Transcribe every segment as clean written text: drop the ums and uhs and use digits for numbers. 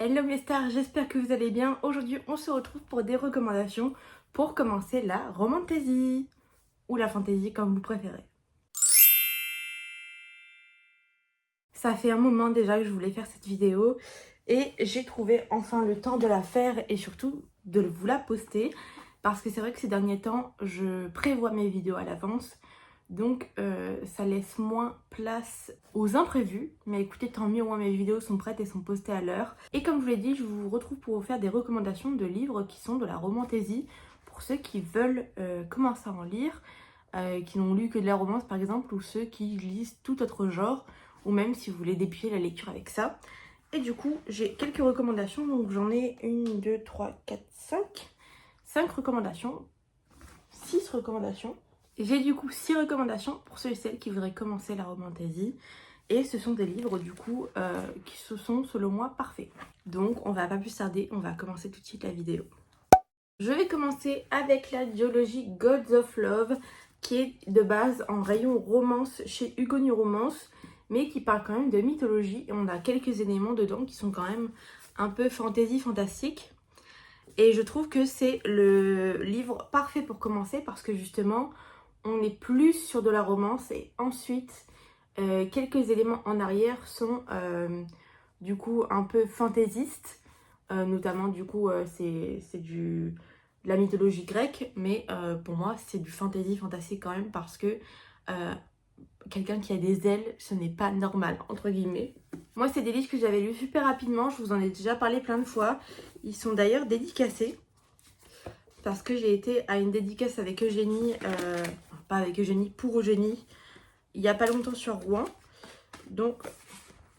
Hello mes stars, j'espère que vous allez bien. Aujourd'hui, on se retrouve pour des recommandations pour commencer la romantasy ou la fantasy comme vous préférez. Ça fait un moment déjà que je voulais faire cette vidéo et j'ai trouvé enfin le temps de la faire et surtout de vous la poster parce que c'est vrai que ces derniers temps, je prévois mes vidéos à l'avance. Donc ça laisse moins place aux imprévus. Mais écoutez, tant mieux, au moins mes vidéos sont prêtes et sont postées à l'heure. Et comme je vous l'ai dit, je vous retrouve pour vous faire des recommandations de livres qui sont de la romantasy pour ceux qui veulent commencer à en lire, qui n'ont lu que de la romance par exemple, ou ceux qui lisent tout autre genre, ou même si vous voulez dépiler la lecture avec ça. Et du coup, j'ai quelques recommandations, donc j'en ai 1, 2, 3, 4, 5. 5 recommandations, 6 recommandations. J'ai du coup 6 recommandations pour ceux et celles qui voudraient commencer la romantasy. Et ce sont des livres du coup qui se sont selon moi parfaits. Donc on va pas plus tarder, on va commencer tout de suite la vidéo. Je vais commencer avec la duologie Gods of Love qui est de base en rayon romance chez Hugo New Romance, mais qui parle quand même de mythologie et on a quelques éléments dedans qui sont quand même un peu fantasy fantastique. Et je trouve que c'est le livre parfait pour commencer parce que justement on est plus sur de la romance et ensuite quelques éléments en arrière sont du coup un peu fantaisistes, notamment du coup c'est de la mythologie grecque, mais pour moi c'est du fantasy fantastique quand même parce que quelqu'un qui a des ailes, ce n'est pas normal, entre guillemets. Moi, c'est des livres que j'avais lus super rapidement, je vous en ai déjà parlé plein de fois. Ils sont d'ailleurs dédicacés, parce que j'ai été à une dédicace avec Eugénie, pas avec Eugénie, pour Eugénie, il n'y a pas longtemps sur Rouen. Donc,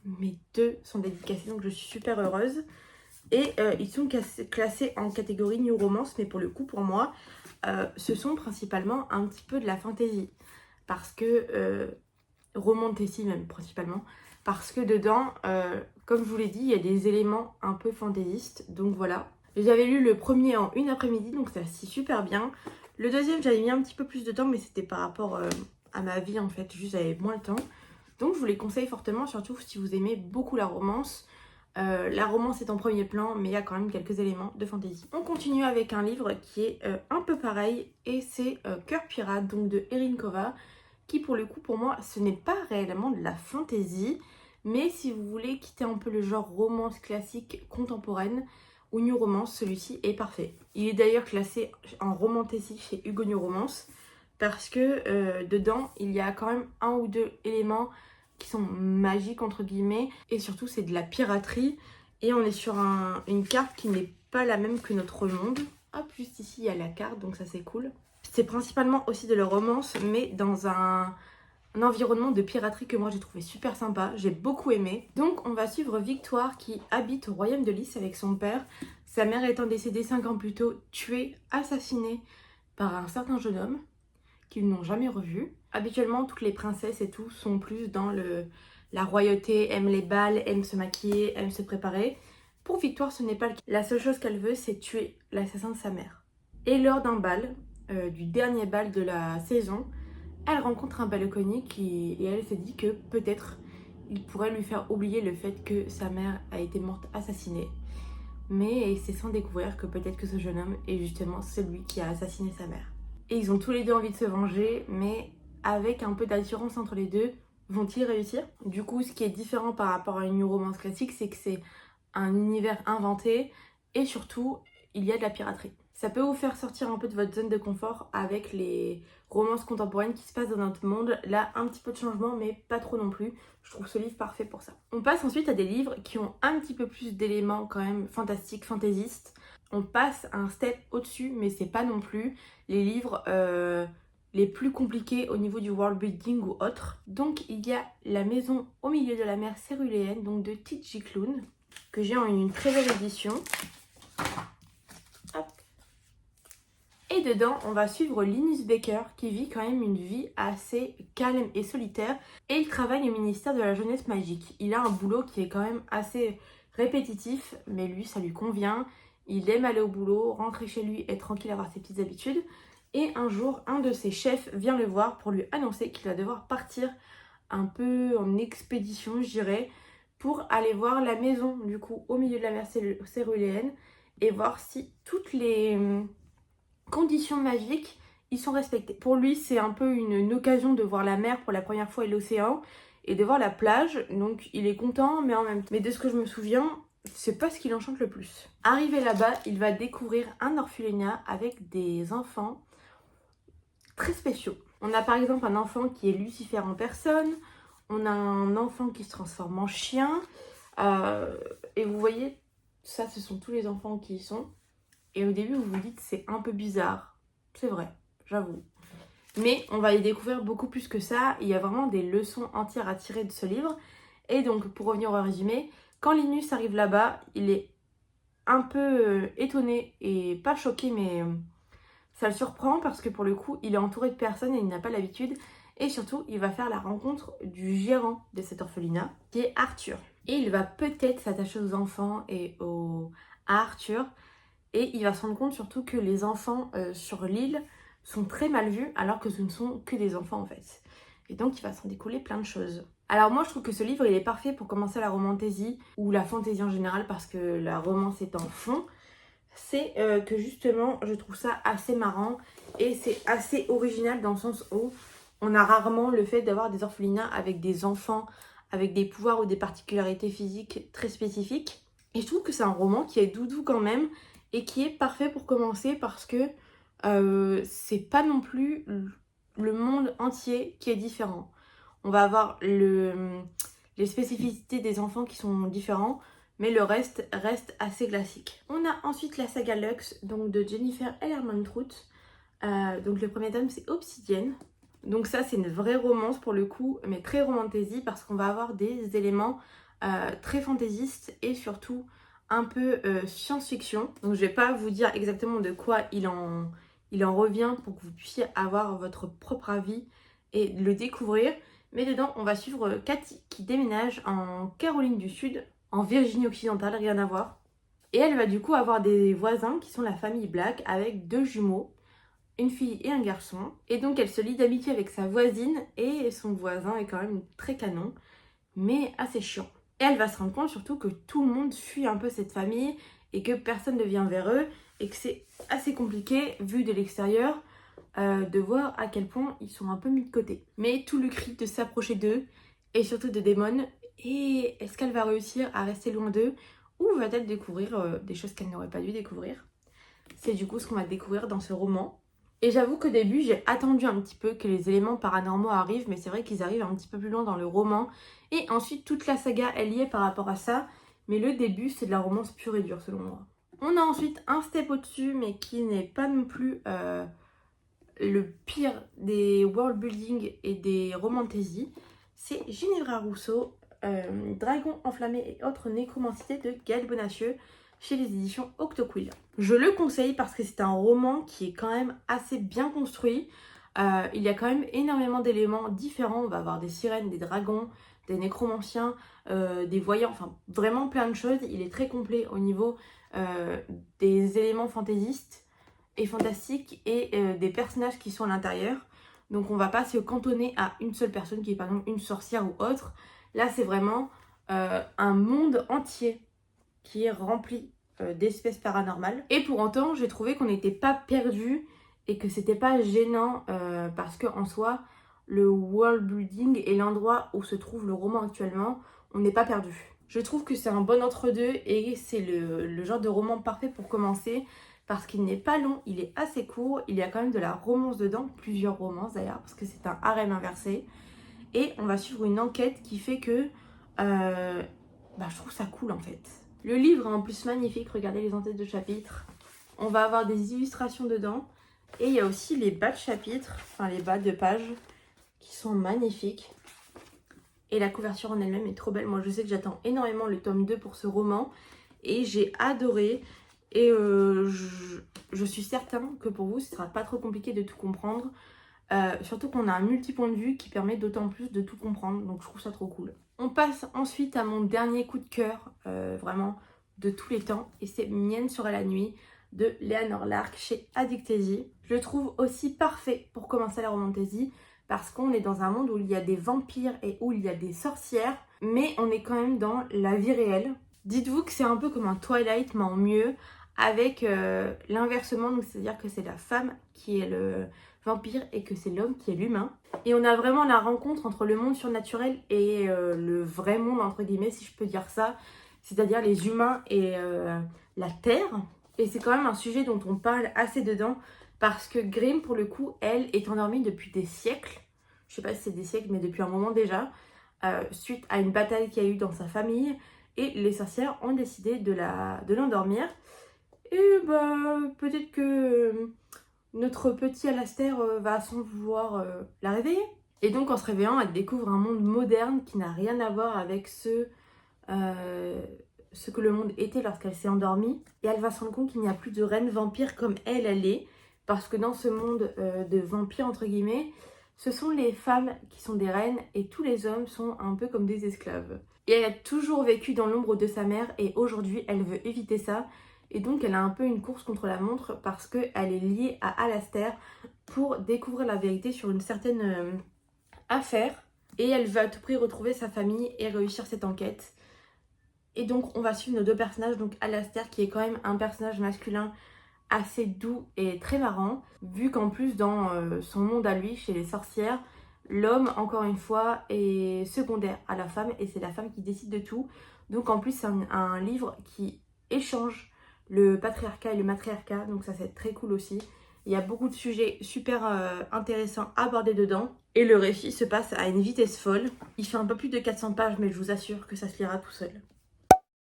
mes deux sont dédicacés, donc je suis super heureuse. Et ils sont classés en catégorie New Romance, mais pour le coup, pour moi, ce sont principalement un petit peu de la fantasy. Parce que romantasy même principalement, parce que dedans, comme je vous l'ai dit, il y a des éléments un peu fantaisistes, donc voilà. J'avais lu le premier en une après-midi, donc ça se super bien. Le deuxième, j'avais mis un petit peu plus de temps, mais c'était par rapport à ma vie en fait, juste j'avais moins le temps. Donc je vous les conseille fortement, surtout si vous aimez beaucoup la romance. La romance est en premier plan, mais il y a quand même quelques éléments de fantasy. On continue avec un livre qui est un peu pareil, et c'est Cœur pirate, donc de Erin Kova, qui pour le coup pour moi ce n'est pas réellement de la fantasy, mais si vous voulez quitter un peu le genre romance classique contemporaine ou new romance, celui-ci est parfait. Il est d'ailleurs classé en romantasy chez Hugo New Romance parce que dedans il y a quand même un ou deux éléments qui sont magiques entre guillemets, et surtout c'est de la piraterie et on est sur une carte qui n'est pas la même que notre monde. Hop, juste ici il y a la carte, donc ça c'est cool. C'est principalement aussi de la romance, mais dans un environnement de piraterie que moi j'ai trouvé super sympa, j'ai beaucoup aimé. Donc on va suivre Victoire qui habite au royaume de Lys avec son père. Sa mère étant décédée 5 ans plus tôt, tuée, assassinée par un certain jeune homme qu'ils n'ont jamais revu. Habituellement, toutes les princesses et tout sont plus dans la royauté, aiment les bals, aiment se maquiller, aiment se préparer. Pour Victoire, ce n'est pas le cas. La seule chose qu'elle veut, c'est tuer l'assassin de sa mère. Et lors d'un bal, du dernier bal de la saison, elle rencontre un balconier et elle se dit que peut-être il pourrait lui faire oublier le fait que sa mère a été morte assassinée. Mais c'est sans découvrir que peut-être que ce jeune homme est justement celui qui a assassiné sa mère. Et ils ont tous les deux envie de se venger, mais avec un peu d'assurance entre les deux, vont-ils réussir? Du coup, ce qui est différent par rapport à une new romance classique, c'est que c'est un univers inventé et surtout, il y a de la piraterie. Ça peut vous faire sortir un peu de votre zone de confort avec les romances contemporaines qui se passent dans notre monde. Là, un petit peu de changement, mais pas trop non plus. Je trouve ce livre parfait pour ça. On passe ensuite à des livres qui ont un petit peu plus d'éléments quand même fantastiques, fantaisistes. On passe un step au-dessus, mais c'est pas non plus les livres les plus compliqués au niveau du world building ou autre. Donc il y a La maison au milieu de la mer céruléenne, donc de T.J. Klune, que j'ai en une très belle édition. Hop. Et dedans, on va suivre Linus Baker qui vit quand même une vie assez calme et solitaire. Et il travaille au ministère de la Jeunesse Magique. Il a un boulot qui est quand même assez répétitif, mais lui, ça lui convient. Il aime aller au boulot, rentrer chez lui, être tranquille, avoir ses petites habitudes. Et un jour, un de ses chefs vient le voir pour lui annoncer qu'il va devoir partir un peu en expédition, je dirais, pour aller voir la maison du coup au milieu de la mer céruléenne et voir si toutes les conditions magiques ils sont respectés. Pour lui, c'est un peu une occasion de voir la mer pour la première fois et l'océan et de voir la plage. Donc il est content, mais en même temps. Mais de ce que je me souviens, c'est pas ce qui l'enchante le plus. Arrivé là-bas, il va découvrir un orphelinat avec des enfants très spéciaux. On a par exemple un enfant qui est Lucifer en personne. On a un enfant qui se transforme en chien. Et vous voyez, ça, ce sont tous les enfants qui y sont. Et au début, vous vous dites, c'est un peu bizarre. C'est vrai, j'avoue. Mais on va y découvrir beaucoup plus que ça. Il y a vraiment des leçons entières à tirer de ce livre. Et donc, pour revenir au résumé, quand Linus arrive là-bas, il est un peu étonné et pas choqué, mais ça le surprend parce que pour le coup, il est entouré de personnes et il n'a pas l'habitude. Et surtout, il va faire la rencontre du gérant de cet orphelinat, qui est Arthur. Et il va peut-être s'attacher aux enfants et à Arthur. Et il va se rendre compte surtout que les enfants sur l'île sont très mal vus alors que ce ne sont que des enfants en fait. Et donc il va s'en découler plein de choses. Alors moi je trouve que ce livre il est parfait pour commencer la romantaisie ou la fantaisie en général parce que la romance est en fond. C'est que justement je trouve ça assez marrant et c'est assez original dans le sens où on a rarement le fait d'avoir des orphelinats avec des enfants avec des pouvoirs ou des particularités physiques très spécifiques. Et je trouve que c'est un roman qui est doudou quand même et qui est parfait pour commencer parce que c'est pas non plus le monde entier qui est différent. On va avoir les spécificités des enfants qui sont différents, mais le reste assez classique. On a ensuite la saga Lux, donc de Jennifer Ellermann-Trout. Donc le premier tome c'est Obsidienne. Donc ça c'est une vraie romance pour le coup, mais très romantaisie parce qu'on va avoir des éléments très fantaisistes et surtout un peu science-fiction. Donc je vais pas vous dire exactement de quoi il en revient pour que vous puissiez avoir votre propre avis et le découvrir. Mais dedans on va suivre Cathy qui déménage en Caroline du Sud, en Virginie occidentale, rien à voir. Et elle va du coup avoir des voisins qui sont la famille Black avec 2 jumeaux, une fille et un garçon. Et donc elle se lie d'amitié avec sa voisine et son voisin est quand même très canon, mais assez chiant. Et elle va se rendre compte surtout que tout le monde fuit un peu cette famille et que personne ne vient vers eux et que c'est assez compliqué, vu de l'extérieur, de voir à quel point ils sont un peu mis de côté. Mais tout lui crie de s'approcher d'eux et surtout de Damon. Et est-ce qu'elle va réussir à rester loin d'eux ou va-t-elle découvrir des choses qu'elle n'aurait pas dû découvrir? C'est du coup ce qu'on va découvrir dans ce roman. Et j'avoue qu'au début, j'ai attendu un petit peu que les éléments paranormaux arrivent, mais c'est vrai qu'ils arrivent un petit peu plus loin dans le roman. Et ensuite, toute la saga est liée par rapport à ça, mais le début, c'est de la romance pure et dure, selon moi. On a ensuite un step au-dessus, mais qui n'est pas non plus le pire des world building et des romantaisies. C'est Ginevra Rousseau, Dragon enflammé et autres nécromancités de Gaël Bonacieux, chez les éditions Octoquill. Je le conseille parce que c'est un roman qui est quand même assez bien construit. Il y a quand même énormément d'éléments différents. On va avoir des sirènes, des dragons, des nécromanciens, des voyants, enfin vraiment plein de choses. Il est très complet au niveau des éléments fantaisistes et fantastiques et des personnages qui sont à l'intérieur. Donc on va pas se cantonner à une seule personne qui est par exemple une sorcière ou autre. Là c'est vraiment un monde entier qui est rempli d'espèces paranormales. Et pour autant, j'ai trouvé qu'on n'était pas perdu et que c'était pas gênant parce que en soi, le world building et l'endroit où se trouve le roman actuellement, on n'est pas perdu. Je trouve que c'est un bon entre-deux et c'est le genre de roman parfait pour commencer parce qu'il n'est pas long, il est assez court, il y a quand même de la romance dedans, plusieurs romances d'ailleurs, parce que c'est un harem inversé. Et on va suivre une enquête qui fait que je trouve ça cool en fait. Le livre est en plus magnifique, regardez les en-têtes de chapitres. On va avoir des illustrations dedans. Et il y a aussi les bas de chapitres, enfin les bas de pages, qui sont magnifiques. Et la couverture en elle-même est trop belle. Moi je sais que j'attends énormément le tome 2 pour ce roman. Et j'ai adoré. Et je suis certaine que pour vous, ce ne sera pas trop compliqué de tout comprendre. Surtout qu'on a un multi-point de vue qui permet d'autant plus de tout comprendre. Donc je trouve ça trop cool. On passe ensuite à mon dernier coup de cœur, vraiment de tous les temps. Et c'est Mienne sera la nuit de Léanor Lark chez Addictésie. Je le trouve aussi parfait pour commencer la romantaisie parce qu'on est dans un monde où il y a des vampires et où il y a des sorcières. mais on est quand même dans la vie réelle. Dites-vous que c'est un peu comme un Twilight, mais en mieux, avec l'inversement, donc c'est-à-dire que c'est la femme qui est le vampire et que c'est l'homme qui est l'humain. Et on a vraiment la rencontre entre le monde surnaturel et le vrai monde, entre guillemets, si je peux dire ça, c'est-à-dire les humains et la Terre. Et c'est quand même un sujet dont on parle assez dedans, parce que Grimm, pour le coup, elle est endormie depuis des siècles. Je sais pas si c'est des siècles, mais depuis un moment déjà, suite à une bataille qu'il y a eu dans sa famille. Et les sorcières ont décidé de l'endormir. Et bah, peut-être que notre petit Alastair va sans vouloir la réveiller. Et donc en se réveillant, elle découvre un monde moderne qui n'a rien à voir avec ce que le monde était lorsqu'elle s'est endormie. Et elle va se rendre compte qu'il n'y a plus de reine vampire comme elle est. Parce que dans ce monde de vampires, entre guillemets, ce sont les femmes qui sont des reines et tous les hommes sont un peu comme des esclaves. Et elle a toujours vécu dans l'ombre de sa mère et aujourd'hui elle veut éviter ça. Et donc elle a un peu une course contre la montre parce qu'elle est liée à Alastair pour découvrir la vérité sur une certaine affaire. Et elle veut à tout prix retrouver sa famille et réussir cette enquête. Et donc on va suivre nos deux personnages, donc Alastair qui est quand même un personnage masculin assez doux et très marrant, vu qu'en plus dans son monde à lui, chez les sorcières, l'homme, encore une fois, est secondaire à la femme et c'est la femme qui décide de tout. Donc en plus c'est un livre qui échange le patriarcat et le matriarcat, donc ça c'est très cool aussi. Il y a beaucoup de sujets super intéressants abordés dedans. Et le récit se passe à une vitesse folle. Il fait un peu plus de 400 pages, mais je vous assure que ça se lira tout seul.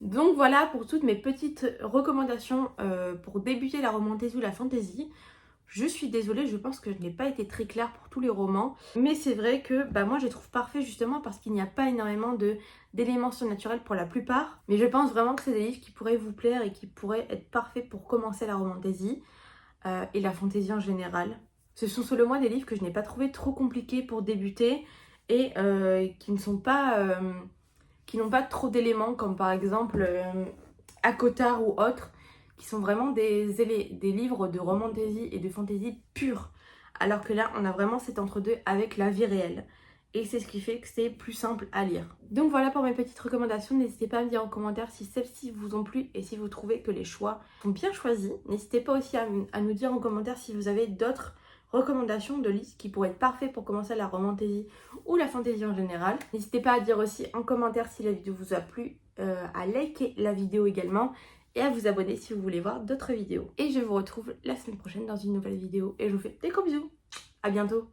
Donc voilà pour toutes mes petites recommandations pour débuter la romantasy ou la fantasy. Je suis désolée, je pense que je n'ai pas été très claire pour tous les romans. Mais c'est vrai que moi je les trouve parfaits justement parce qu'il n'y a pas énormément d'éléments surnaturels pour la plupart. Mais je pense vraiment que c'est des livres qui pourraient vous plaire et qui pourraient être parfaits pour commencer la romantasy et la fantasy en général. Ce sont selon moi des livres que je n'ai pas trouvé trop compliqués pour débuter et qui ne sont pas... qui n'ont pas trop d'éléments comme par exemple Akotard ou autres, qui sont vraiment des livres de romantasy et de fantasy pure. Alors que là, on a vraiment cet entre-deux avec la vie réelle. Et c'est ce qui fait que c'est plus simple à lire. Donc voilà pour mes petites recommandations. N'hésitez pas à me dire en commentaire si celles-ci vous ont plu et si vous trouvez que les choix sont bien choisis. N'hésitez pas aussi à nous dire en commentaire si vous avez d'autres recommandations de listes qui pourraient être parfaits pour commencer la romantasy ou la fantasy en général. N'hésitez pas à dire aussi en commentaire si la vidéo vous a plu, à liker la vidéo également et à vous abonner si vous voulez voir d'autres vidéos. Et je vous retrouve la semaine prochaine dans une nouvelle vidéo et je vous fais des gros bisous. À bientôt.